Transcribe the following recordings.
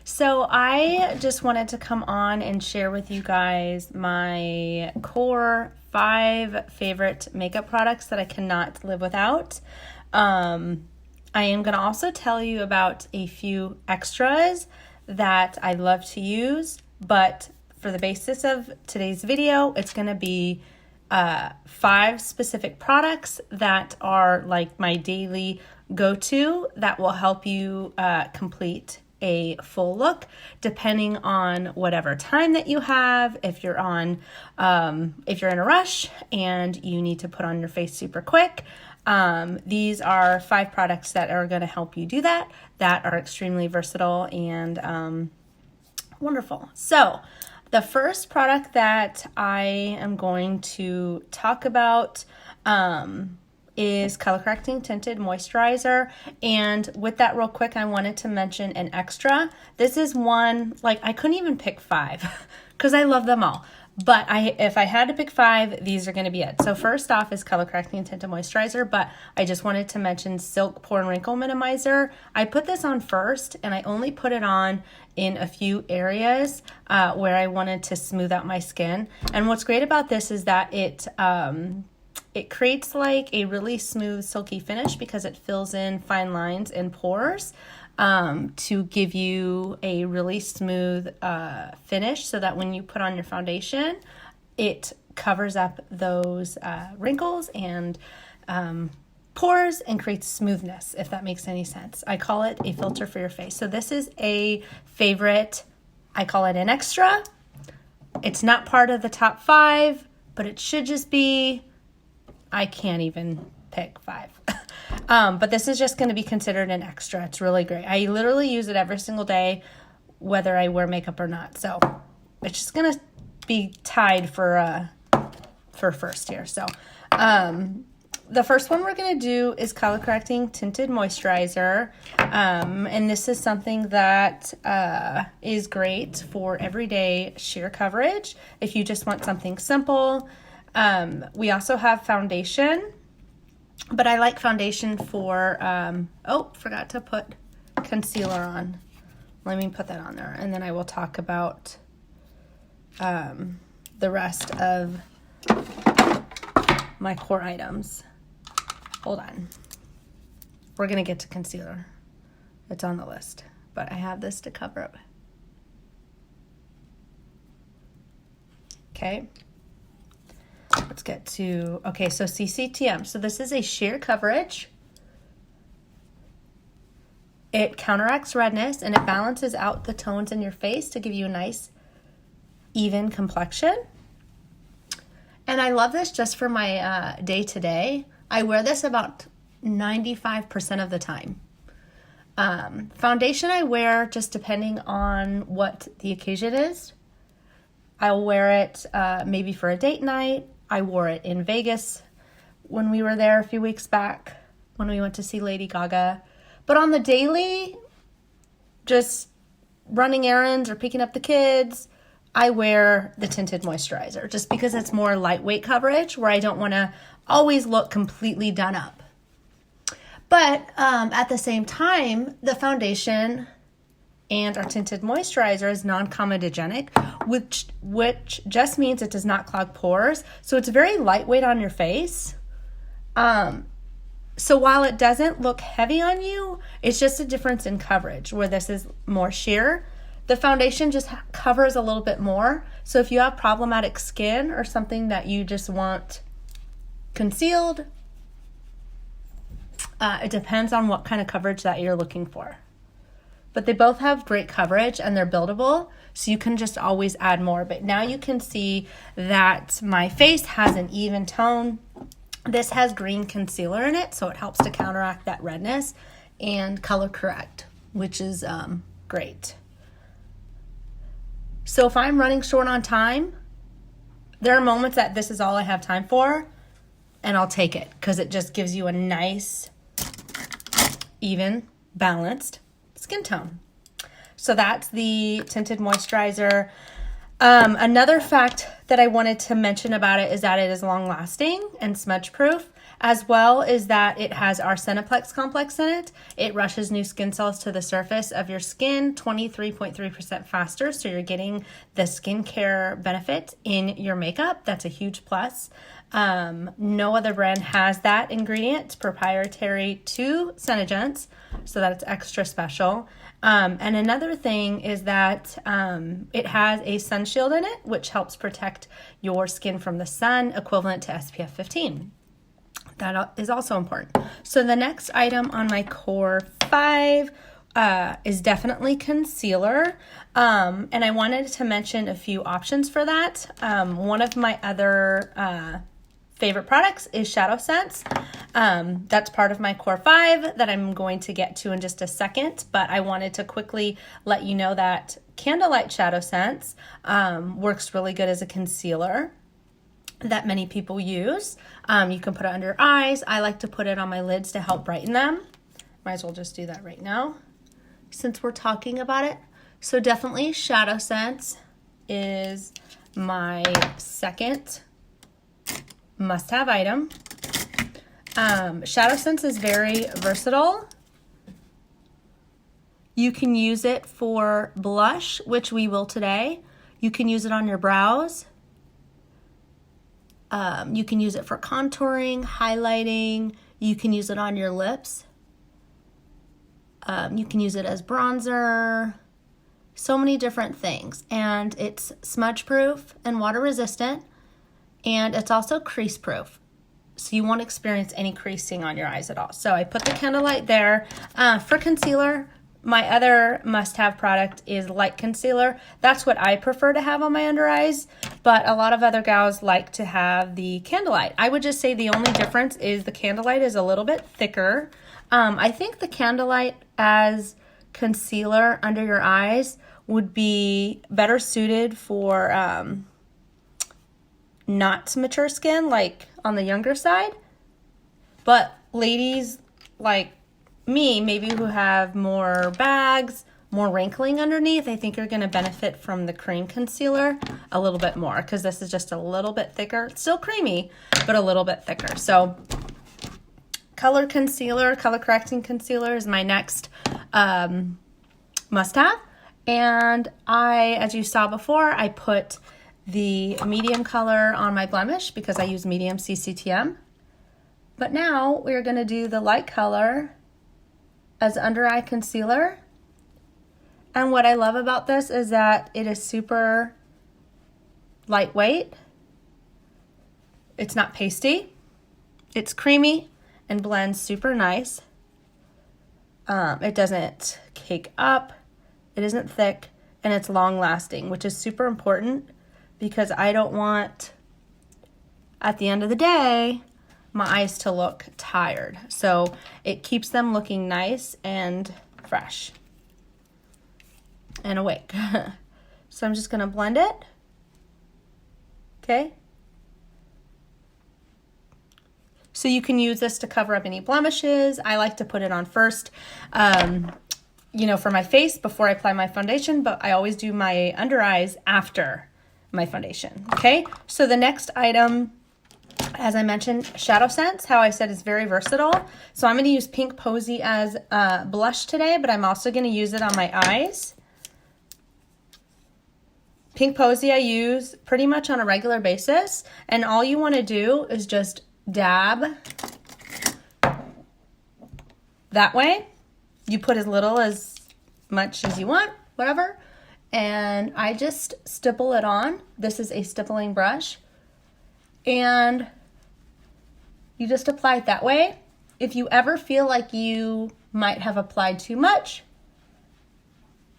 So I just wanted to come on and share with you guys my core 5 favorite makeup products that I cannot live without. I am going to also tell you about a few extras that I love to use, but for the basis of today's video, it's going to be 5 specific products that are like my daily go-to that will help you complete a full look depending on whatever time that you have. If you're in a rush and you need to put on your face super quick, these are 5 products that are going to help you do that are extremely versatile and wonderful. So the first product that I am going to talk about is color correcting tinted moisturizer. And with that real quick, I wanted to mention an extra. This is one, like I couldn't even pick 5 because I love them all. But if I had to pick 5, these are going to be it. So first off is color correcting tinted moisturizer, but I just wanted to mention Silk Pore and Wrinkle Minimizer. I put this on first, and I only put it on in a few areas where I wanted to smooth out my skin. And what's great about this is that it creates like a really smooth, silky finish because it fills in fine lines and pores to give you a really smooth finish so that when you put on your foundation, it covers up those wrinkles and pores and creates smoothness, if that makes any sense. I call it a filter for your face. So this is a favorite. I call it an extra. It's not part of the top 5, but it should just be. I can't even pick 5. But this is just going to be considered an extra. It's really great. I literally use it every single day, whether I wear makeup or not. So it's just going to be tied for first here. So the first one we're going to do is color correcting tinted moisturizer. And this is something that is great for everyday sheer coverage. If you just want something simple. We also have foundation, but I like foundation for, forgot to put concealer on. Let me put that on there, and then I will talk about the rest of my core items. Hold on. We're going to get to concealer. It's on the list, but I have this to cover up. Okay. Let's get to, so CCTM. So this is a sheer coverage. It counteracts redness and it balances out the tones in your face to give you a nice, even complexion. And I love this just for my day-to-day. I wear this about 95% of the time. Foundation I wear just depending on what the occasion is. I'll wear it maybe for a date night. I wore it in Vegas when we were there a few weeks back when we went to see Lady Gaga. But on the daily, just running errands or picking up the kids, I wear the tinted moisturizer just because it's more lightweight coverage where I don't want to always look completely done up. But at the same time, the foundation and our tinted moisturizer is non-comedogenic, which just means it does not clog pores. So it's very lightweight on your face. So while it doesn't look heavy on you, it's just a difference in coverage where this is more sheer. The foundation just covers a little bit more. So if you have problematic skin or something that you just want concealed, it depends on what kind of coverage that you're looking for. But they both have great coverage and they're buildable, so you can just always add more. But now you can see that my face has an even tone. This has green concealer in it, so it helps to counteract that redness and color correct, which is great. So if I'm running short on time, there are moments that this is all I have time for, and I'll take it because it just gives you a nice, even, balanced skin tone. So that's the tinted moisturizer. Another fact that I wanted to mention about it is that it is long lasting and smudge proof. as well as that it has our Cineplex complex in it. It rushes new skin cells to the surface of your skin 23.3% faster, so you're getting the skincare benefit in your makeup. That's a huge plus. No other brand has that ingredient. It's proprietary to Senegence, so that's extra special. And another thing is that it has a sun shield in it, which helps protect your skin from the sun, equivalent to SPF 15. That is also important. So the next item on my core 5 is definitely concealer. And I wanted to mention a few options for that. One of my other favorite products is SHADOWSENSE. That's part of my core 5 that I'm going to get to in just a second, but I wanted to quickly let you know that Candlelight SHADOWSENSE works really good as a concealer that many people use. You can put it under your eyes. I like to put it on my lids to help brighten them. Might as well just do that right now since we're talking about it. So definitely SHADOWSENSE is my second must-have item. SHADOWSENSE is very versatile. You can use it for blush, which we will today. You can use it on your brows. You can use it for contouring, highlighting. You can use it on your lips. You can use it as bronzer. So many different things. And it's smudge proof and water resistant. And it's also crease proof. So you won't experience any creasing on your eyes at all. So I put the Candlelight there. For concealer, my other must-have product is light concealer. That's what I prefer to have on my under eyes, but a lot of other gals like to have the Candlelight. I would just say the only difference is the Candlelight is a little bit thicker. I think the Candlelight as concealer under your eyes would be better suited for not mature skin, like on the younger side. But ladies like me, maybe who have more bags, more wrinkling underneath, I think you're going to benefit from the cream concealer a little bit more, because this is just a little bit thicker. It's still creamy, but a little bit thicker. So color concealer, color correcting concealer is my next must-have. And as you saw before, I put the medium color on my blemish because I use medium CCTM. But now we're going to do the light color as under eye concealer. And what I love about this is that it is super lightweight. It's not pasty. It's creamy and blends super nice. It doesn't cake up. It isn't thick, and it's long lasting, which is super important because I don't want, at the end of the day, my eyes to look tired. So it keeps them looking nice and fresh and awake. So I'm just gonna blend it. Okay. So you can use this to cover up any blemishes. I like to put it on first, for my face before I apply my foundation, but I always do my under eyes after my foundation. Okay, so the next item, as I mentioned, SHADOWSENSE, how I said is very versatile. So I'm going to use Pink Posy as blush today, but I'm also going to use it on my eyes. Pink Posy I use pretty much on a regular basis, and all you want to do is just dab that way. You put as little as much as you want, whatever. And I just stipple it on. This is a stippling brush. And you just apply it that way. If you ever feel like you might have applied too much,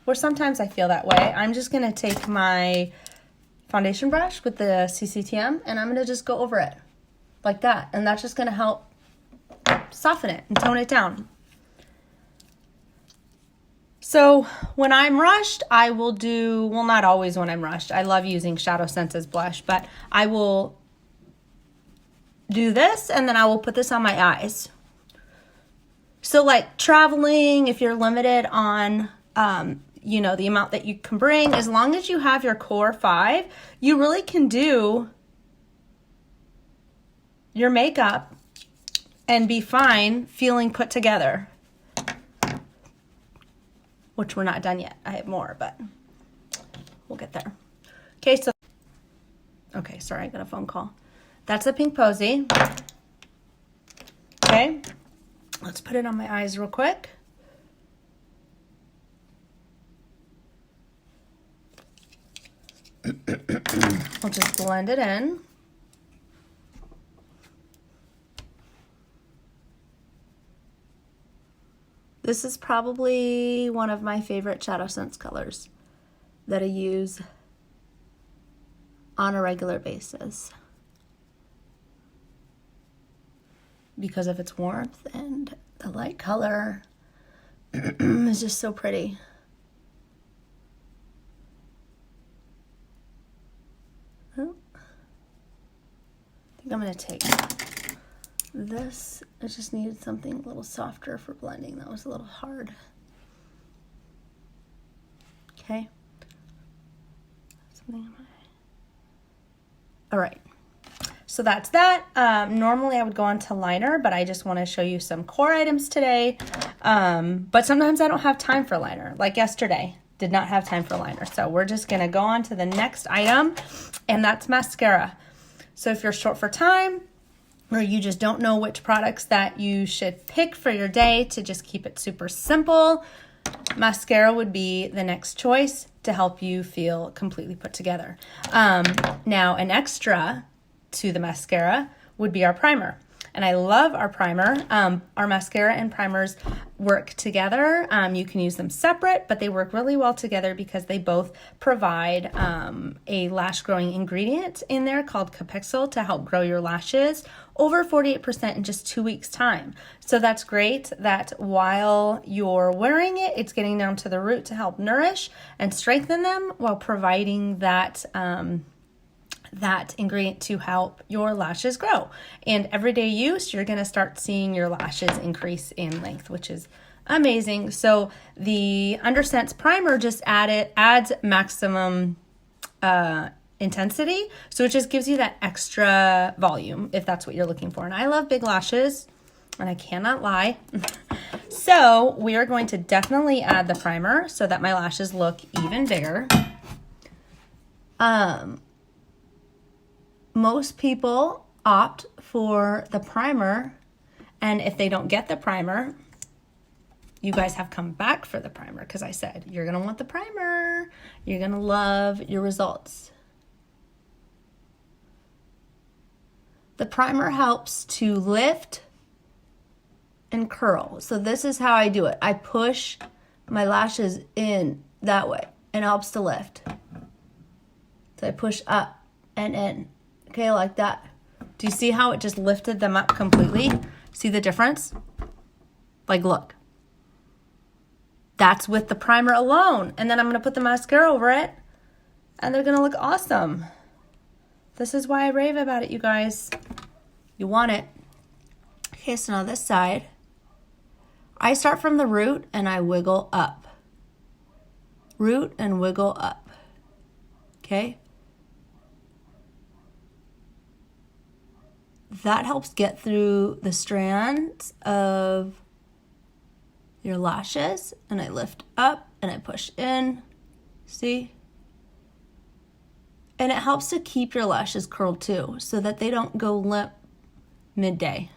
or sometimes I feel that way, I'm just going to take my foundation brush with the CCTM and I'm going to just go over it like that. And that's just going to help soften it and tone it down. So when I'm rushed, I will do, well, not always when I'm rushed. I love using SHADOWSENSE as blush, but I will do this and then I will put this on my eyes. So like traveling, if you're limited on, the amount that you can bring, as long as you have your core 5, you really can do your makeup and be fine feeling put together. Which we're not done yet. I have more, but we'll get there. Okay, so, okay, sorry, I got a phone call. That's the Pink Posy. Okay, let's put it on my eyes real quick. I'll just blend it in. This is probably one of my favorite SHADOWSENSE colors that I use on a regular basis because of its warmth, and the light color is just so pretty. Oh. I think I'm going to take this. I just needed something a little softer for blending. That was a little hard. Okay. All right. So that's that. Normally I would go on to liner, but I just want to show you some core items today. But sometimes I don't have time for liner. Like yesterday, did not have time for liner. So we're just going to go on to the next item, and that's mascara. So if you're short for time, or you just don't know which products that you should pick for your day to just keep it super simple, mascara would be the next choice to help you feel completely put together. Now, an extra to the mascara would be our primer. And I love our primer. Our mascara and primers work together. You can use them separate, but they work really well together because they both provide a lash growing ingredient in there called Capixyl to help grow your lashes over 48% in just 2 weeks time. So that's great that while you're wearing it, it's getting down to the root to help nourish and strengthen them while providing that that ingredient to help your lashes grow. And everyday use, you're going to start seeing your lashes increase in length, which is amazing. So the Undersense primer just adds maximum intensity. So it just gives you that extra volume if that's what you're looking for. And I love big lashes, and I cannot lie. So we are going to definitely add the primer so that my lashes look even bigger. Most people opt for the primer, and if they don't get the primer, you guys have come back for the primer because I said you're going to want the primer. You're going to love your results. The primer helps to lift and curl. So this is how I do it. I push my lashes in that way, and it helps to lift. So I push up and in. Okay, like that. Do you see how it just lifted them up completely? See the difference? Like, look. That's with the primer alone. And then I'm going to put the mascara over it, and they're going to look awesome. This is why I rave about it, you guys. You want it. Okay, so now this side. I start from the root, and I wiggle up. Root and wiggle up. Okay? That helps get through the strands of your lashes, and I lift up and I push in. See? And it helps to keep your lashes curled too, so that they don't go limp midday.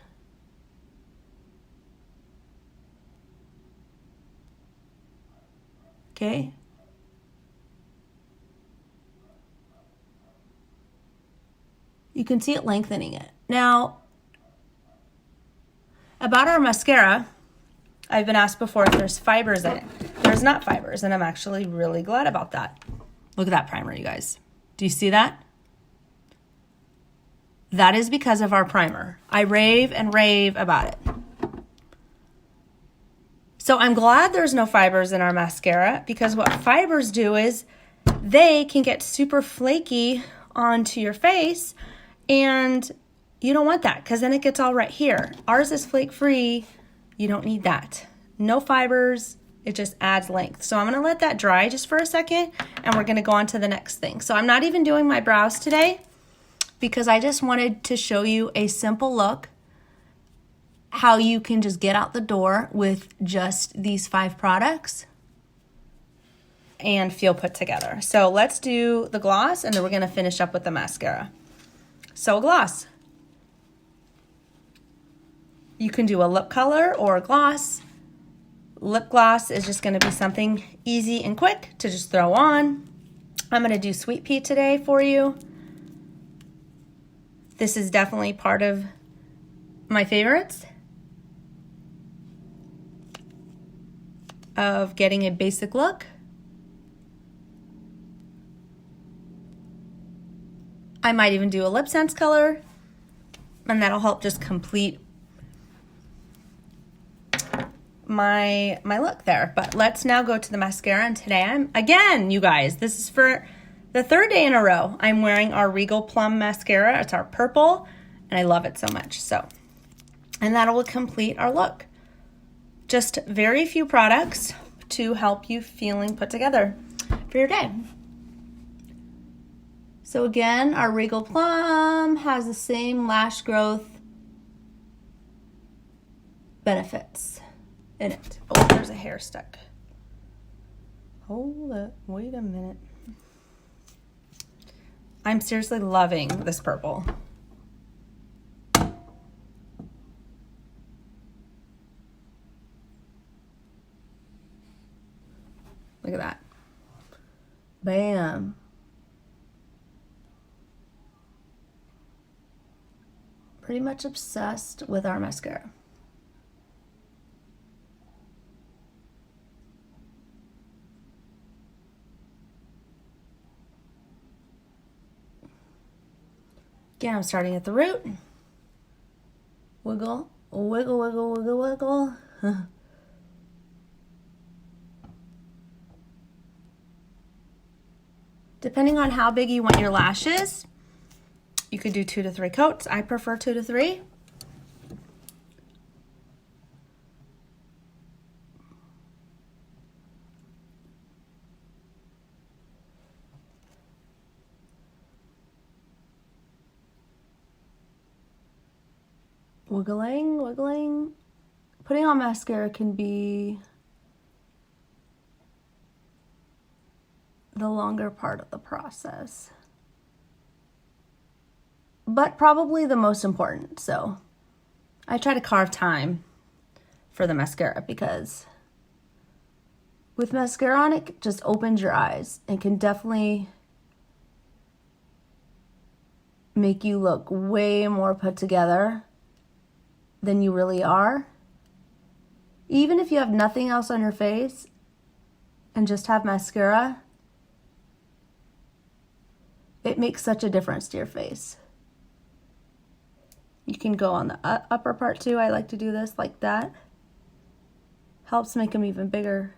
Okay? You can see it lengthening it. Now, about our mascara, I've been asked before if there's fibers in it. There's not fibers, and I'm actually really glad about that. Look at that primer, you guys. Do you see that? That is because of our primer. I rave and rave about it. So I'm glad there's no fibers in our mascara, because what fibers do is they can get super flaky onto your face, and you don't want that because then it gets all right here. Ours is flake free. You don't need that. No fibers. It just adds length. So I'm going to let that dry just for a second, and we're going to go on to the next thing. So I'm not even doing my brows today because I just wanted to show you a simple look how you can just get out the door with just these 5 products and feel put together. So let's do the gloss, and then we're gonna finish up with the mascara. So a gloss. You can do a lip color or a gloss. Lip gloss is just gonna be something easy and quick to just throw on. I'm gonna do Sweet Pea today for you. This is definitely part of my favorites of getting a basic look. I might even do a LIPSENSE color, and that'll help just complete my look there. But let's now go to the mascara, and today again, you guys, this is for the 3rd day in a row. I'm wearing our Regal Plum mascara. It's our purple, and I love it so much. So, and that will complete our look. Just very few products to help you feeling put together for your day. So again, our Regal Plum has the same lash growth benefits in it. Oh, there's a hair stuck. Hold up, wait a minute. I'm seriously loving this purple. Look at that. Bam. Pretty much obsessed with our mascara. Again, I'm starting at the root. Wiggle, wiggle, wiggle, wiggle, wiggle. Depending on how big you want your lashes, you could do 2 to 3 coats. I prefer 2 to 3. Wiggling, wiggling. Putting on mascara can be the longer part of the process, but probably the most important. So I try to carve time for the mascara, because with mascara on, it just opens your eyes and can definitely make you look way more put together than you really are. Even if you have nothing else on your face and just have mascara, it makes such a difference to your face. You can go on the upper part too. I like to do this like that. Helps make them even bigger.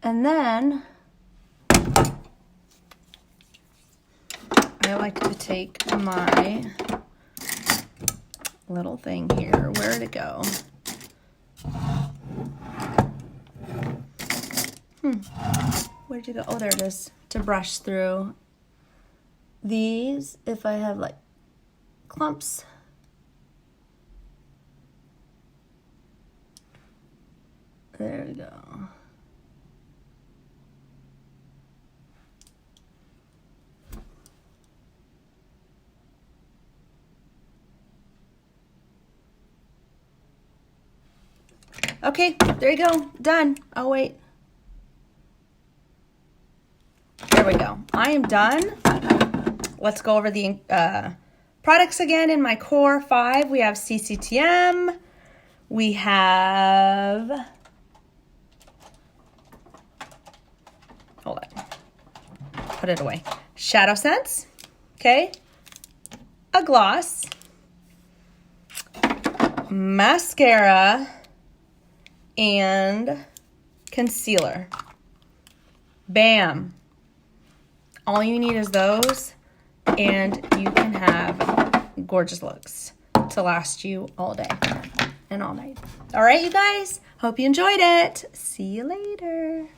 And then I like to take my little thing here. Where'd it go? Where'd you go? Oh, there it is. To brush through these if I have like clumps. There we go. Okay, there you go. Done. Oh, wait. There we go. I am done. Let's go over the products again in my core 5. We have CCTM. We have... Hold on. Put it away. SHADOWSENSE. Okay. A gloss. Mascara. And concealer. Bam. All you need is those, and you can have gorgeous looks to last you all day and all night. All right, you guys. Hope you enjoyed it. See you later.